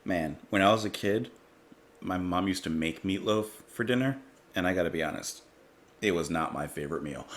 Man, when I was a kid, my mom used to make meatloaf for dinner, and I gotta be honest, it was not my favorite meal.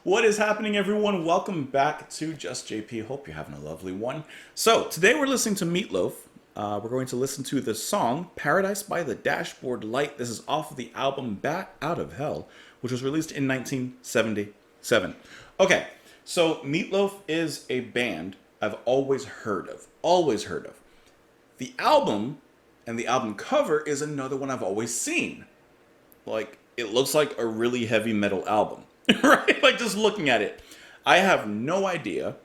What is happening, everyone? Welcome back to Just JP. Hope you're having a lovely one. So, today we're listening to Meatloaf. We're going to listen to the song Paradise by the Dashboard Light. This is off of the album Bat Out of Hell, which was released in 1977. Okay, so Meatloaf is a band I've always heard of. Always heard of. The album and the album cover is another one I've always seen. Like, it looks like a really heavy metal album. Right? Like, just looking at it. I have no idea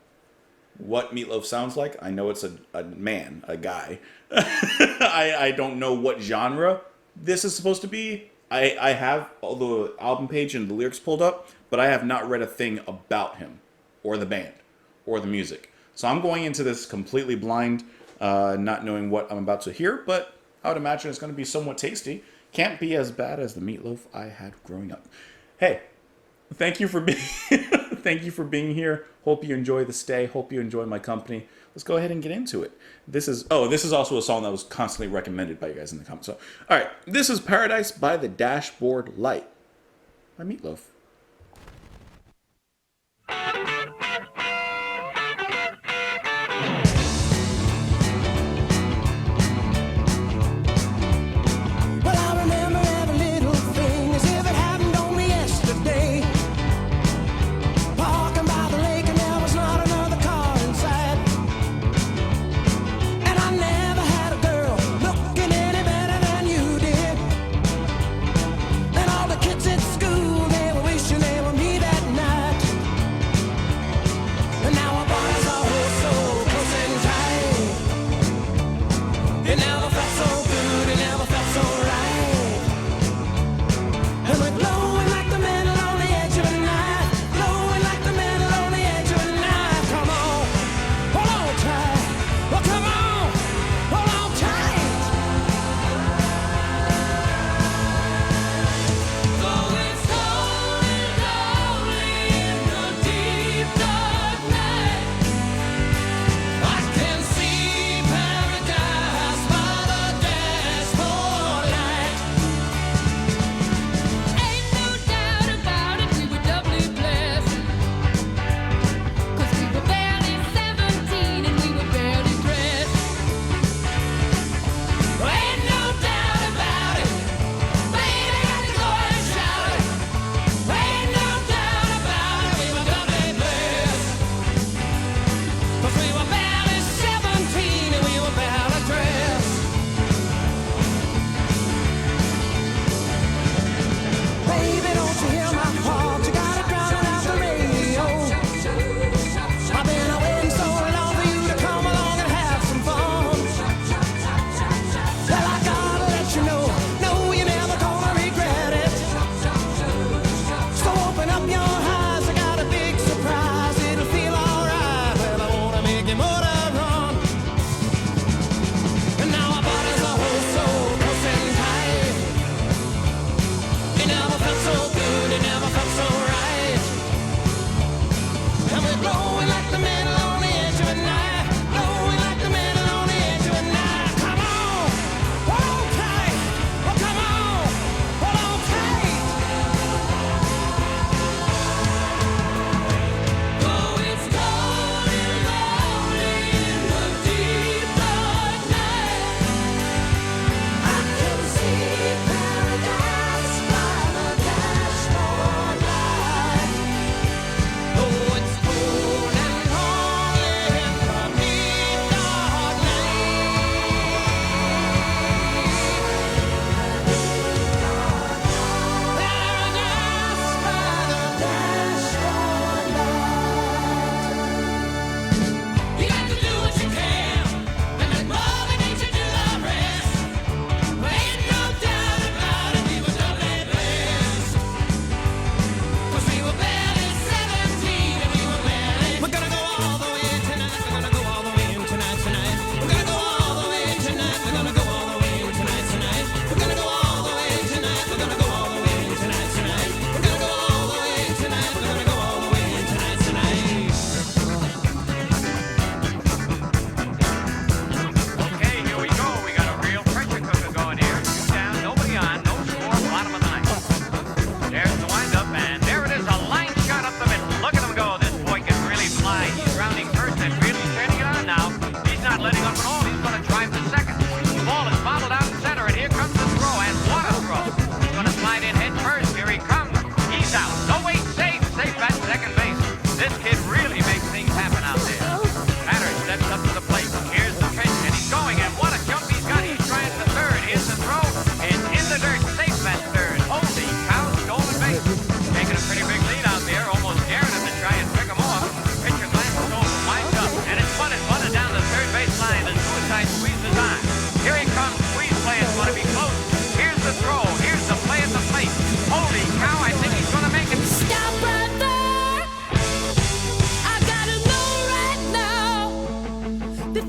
what Meatloaf sounds like. I know it's a man, a guy. I don't know what genre this is supposed to be. I have all the album page and the lyrics pulled up, but I have not read a thing about him, or the band, or the music. So I'm going into this completely blind, not knowing what I'm about to hear, but I would imagine it's going to be somewhat tasty. Can't be as bad as the Meatloaf I had growing up. Hey, thank you for being thank you for being here. Hope you enjoy the stay. Hope you enjoy my company. Let's go ahead and get into it. This is also a song that was constantly recommended by you guys in the comments. So, all right, this is Paradise by the Dashboard Light by Meatloaf. Kids at school, they were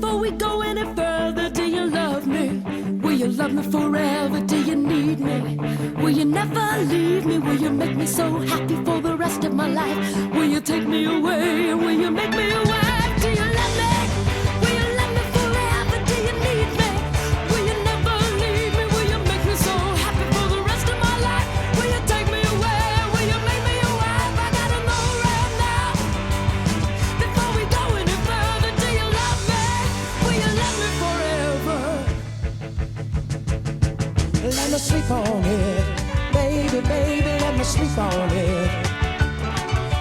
Before we go any further, do you love me? Will you love me forever? Do you need me? Will you never leave me? Will you make me so happy for the rest of my life? Will you take me away? Will you make me your wife? Do you love me? Will you love me forever? Do you need me? Will you never leave me? Will you make me so happy for the rest of my life? Will you take me away? Will you make me your wife? I gotta know right now. Before we go any further, do you love me? Will you love me forever? Let me sleep on it, baby, baby, let me sleep on it.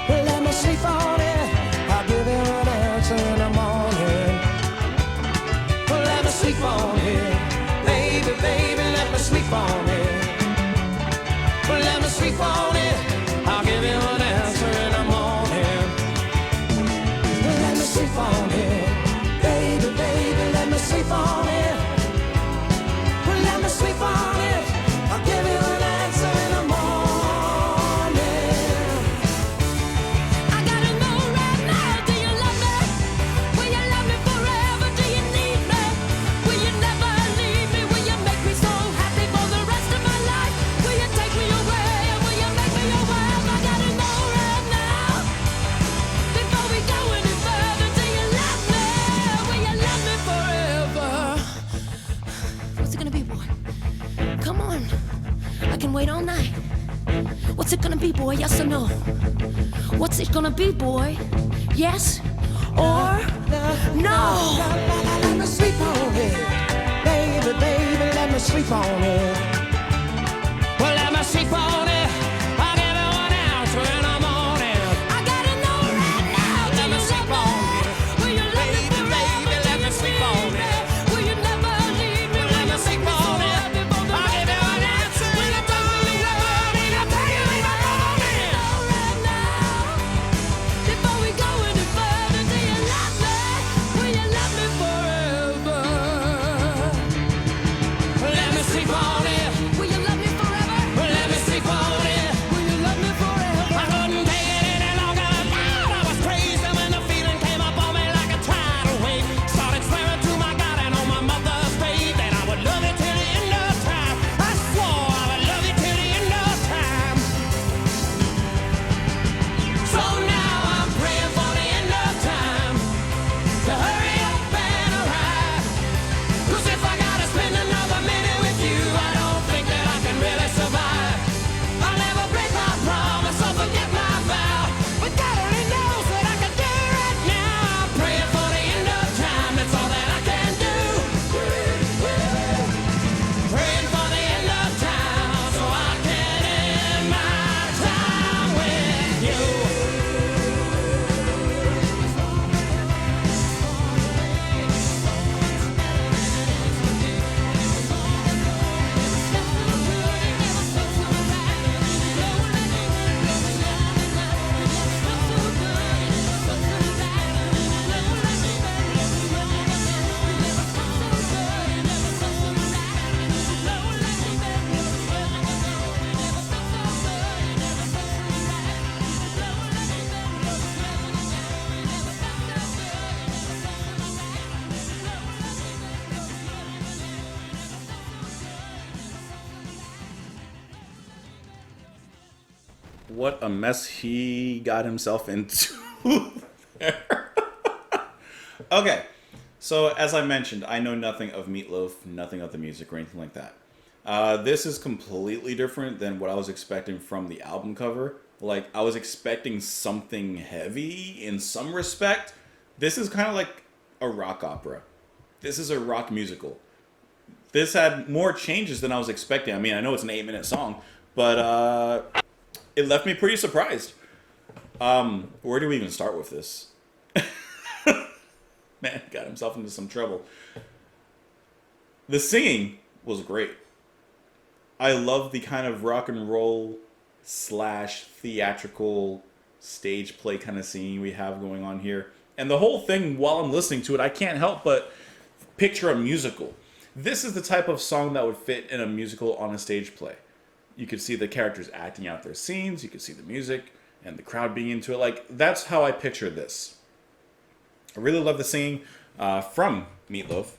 Let me sleep on it, I'll give you an answer in the morning. Let me sleep on it, baby, baby, let me sleep on it. Let me sleep on it, I'll give you an answer in the morning. Let me sleep on it, baby, baby, let me sleep on it. Let me sleep on it, I'll give you an answer in the morning. I gotta know right now, do you love me? Will you love me forever? Do you need me? Will you never leave me? Will you make me so happy for the rest of my life? Will you take me away? Will you make me your wife? I gotta know right now. Before we go any further, do you love me? Will you love me forever? What's it gonna be, boy? Come on. I can wait all night. What's it gonna be, boy? Yes or no? What's it gonna be, boy? Yes or no? Let me sleep on it, baby, baby, let me sleep on it. Well, let me sleep on it, I'll give you an answer in the morning. I gotta know right now. Do Let me you sleep love on me? it, Will you love me baby, forever? baby, let me sleep on it. Will you never leave me? Let me sleep on it, I'll give you an answer in the morning. I'll tell you in the morning. Right now. Before we go any further, do you love me? Will you love me forever? Let me sleep on it, Will you love me forever? let me sleep on it. Will you love me forever? I couldn't take it any longer. God, I was crazy when the feeling came up on me like a tidal wave. Started swearing to my God and on my mother's faith that I would love you till the end of time. I swore I would love you till the end of time. So now I'm praying for the end of time to hurry up and arrive. 'Cause if I gotta spend another minute with you, I don't think that I can really survive. I'll never break my promise or forget my vow. But God only knows what I can do right now. I'm praying for the end of time, that's all that I can do. Praying for the end of time so I can end my time with you. What a mess he got himself into there. Okay, so as I mentioned, I know nothing of Meatloaf, nothing of the music or anything like that. This is completely different than what I was expecting from the album cover. Like, I was expecting something heavy in some respect. This is kind of like a rock opera. This is a rock musical. This had more changes than I was expecting. I mean, I know it's an 8-minute song, but it left me pretty surprised. Where do we even start with this? Man, got himself into some trouble. The singing was great. I love the kind of rock and roll / theatrical stage play kind of scene we have going on here. And the whole thing, while I'm listening to it, I can't help but picture a musical. This is the type of song that would fit in a musical on a stage play. You could see the characters acting out their scenes, you could see the music, and the crowd being into it. Like, that's how I picture this. I really love the singing. from Meatloaf.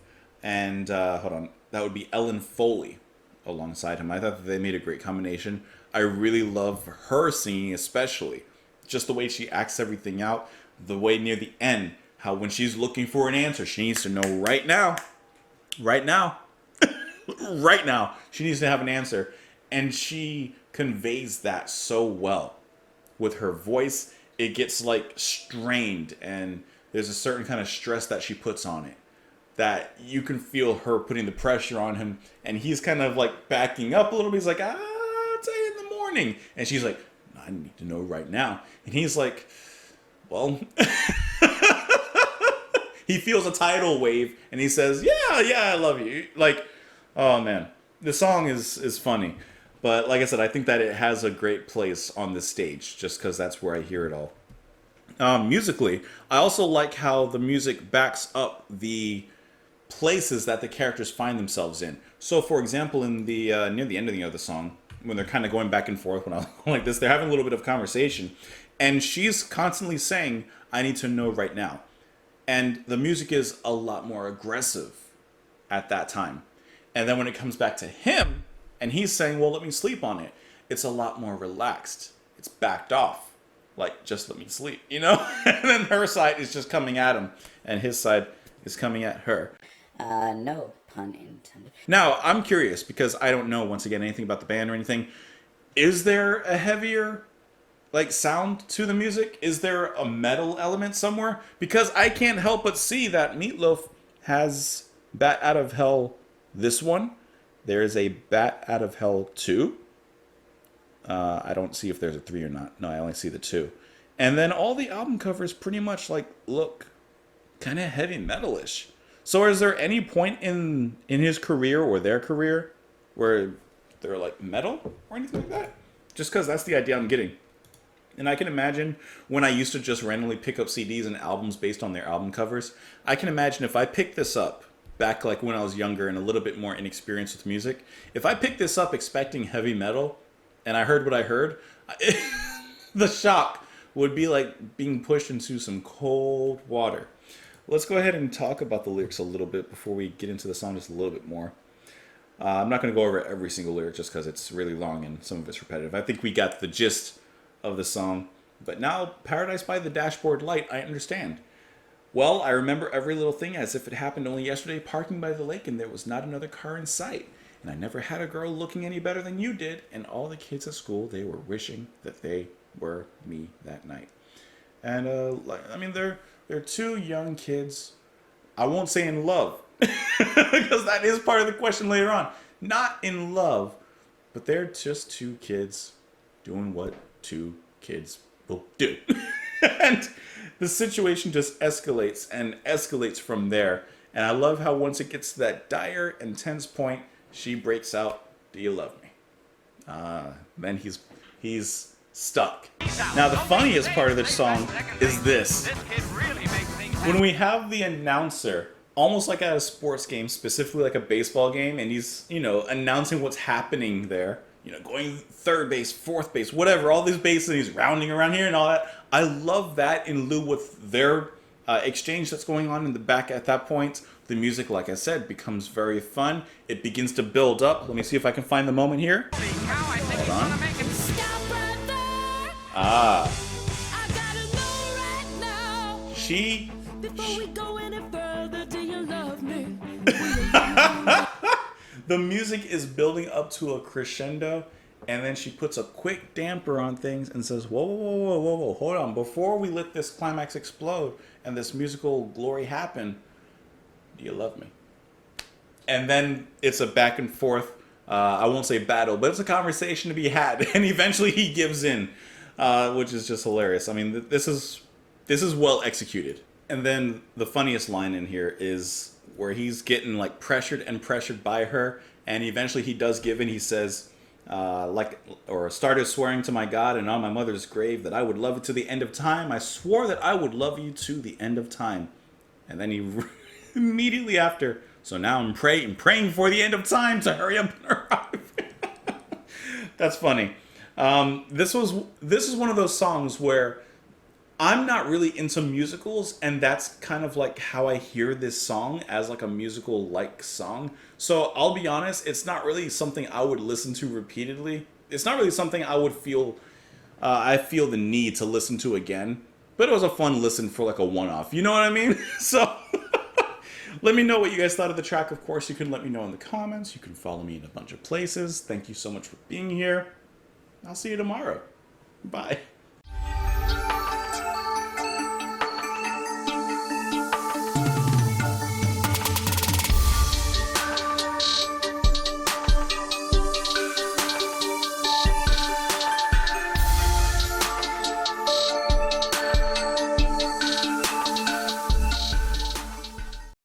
And hold on, that would be Ellen Foley alongside him. I thought that they made a great combination. I really love her singing, especially just the way she acts everything out. The way near the end, how when she's looking for an answer, she needs to know right now, right now, right now. She needs to have an answer, and she conveys that so well with her voice. It gets like strained, and there's a certain kind of stress that she puts on it, that you can feel her putting the pressure on him, and he's kind of like backing up a little bit. He's like, I'll tell you in the morning. And she's like, I need to know right now. And he's like, well, he feels a tidal wave, and he says, yeah, I love you. Like, oh man, the song is funny. But like I said, I think that it has a great place on the stage, just because that's where I hear it all. Musically, I also like how the music backs up the places that the characters find themselves in. So, for example, in the near the ending of the song, when they're kind of going back and forth, when I like this, they're having a little bit of conversation, and she's constantly saying, "I need to know right now," and the music is a lot more aggressive at that time. And then when it comes back to him, and he's saying, "Well, let me sleep on it," it's a lot more relaxed. It's backed off, like just let me sleep, you know. And then her side is just coming at him, and his side is coming at her. No pun intended. Now, I'm curious because I don't know, once again, anything about the band or anything. Is there a heavier, like, sound to the music? Is there a metal element somewhere? Because I can't help but see that Meatloaf has Bat Out of Hell, this one. There is a Bat Out of Hell 2. I don't see if there's a 3 or not. No, I only see the 2. And then all the album covers pretty much, like, look kind of heavy metal-ish. So is there any point in his career or their career where they're like metal or anything like that? Just because that's the idea I'm getting. And I can imagine when I used to just randomly pick up CDs and albums based on their album covers, I can imagine if I picked this up back like when I was younger and a little bit more inexperienced with music, if I picked this up expecting heavy metal and I heard what I heard, the shock would be like being pushed into some cold water. Let's go ahead and talk about the lyrics a little bit before we get into the song just a little bit more. I'm not going to go over every single lyric just because it's really long and some of it's repetitive. I think we got the gist of the song. But now, Paradise by the Dashboard Light, I understand. Well, I remember every little thing as if it happened only yesterday, parking by the lake, and there was not another car in sight. And I never had a girl looking any better than you did, and all the kids at school, they were wishing that they were me that night. And, I mean, they're two young kids. I won't say in love, because that is part of the question later on. Not in love, but they're just two kids doing what two kids will do. And the situation just escalates and escalates from there. And I love how once it gets to that dire and tense point, she breaks out, "Do you love me?" Then he's stuck. Now the funniest part of the song is this. When we have the announcer, almost like at a sports game, specifically like a baseball game, and he's, announcing what's happening there, going third base, fourth base, whatever, all these bases, and he's rounding around here and all that. I love that in lieu with their exchange that's going on in the back at that point. The music, like I said, becomes very fun. It begins to build up. Let me see if I can find the moment here. Hold on. Stop right there. Ah. I gotta know right now. She... Before we go any further, do you love me? The music is building up to a crescendo, and then she puts a quick damper on things and says, whoa, hold on. Before we let this climax explode and this musical glory happen, do you love me? And then it's a back and forth, I won't say battle, but it's a conversation to be had. And eventually he gives in, which is just hilarious. I mean, this is well executed. And then the funniest line in here is where he's getting like pressured by her, and eventually he does give in. He says, started swearing to my God and on my mother's grave that I would love you to the end of time. I swore that I would love you to the end of time. And then he immediately after, so now I'm praying for the end of time to hurry up and arrive. That's funny. This is one of those songs where I'm not really into musicals, and that's kind of like how I hear this song, as like a musical like song. So I'll be honest, it's not really something I would listen to repeatedly. It's not really something I would feel I feel the need to listen to again. But it was a fun listen for like a one-off. You know what I mean? So let me know what you guys thought of the track. Of course, you can let me know in the comments. You can follow me in a bunch of places. Thank you so much for being here. I'll see you tomorrow. Bye.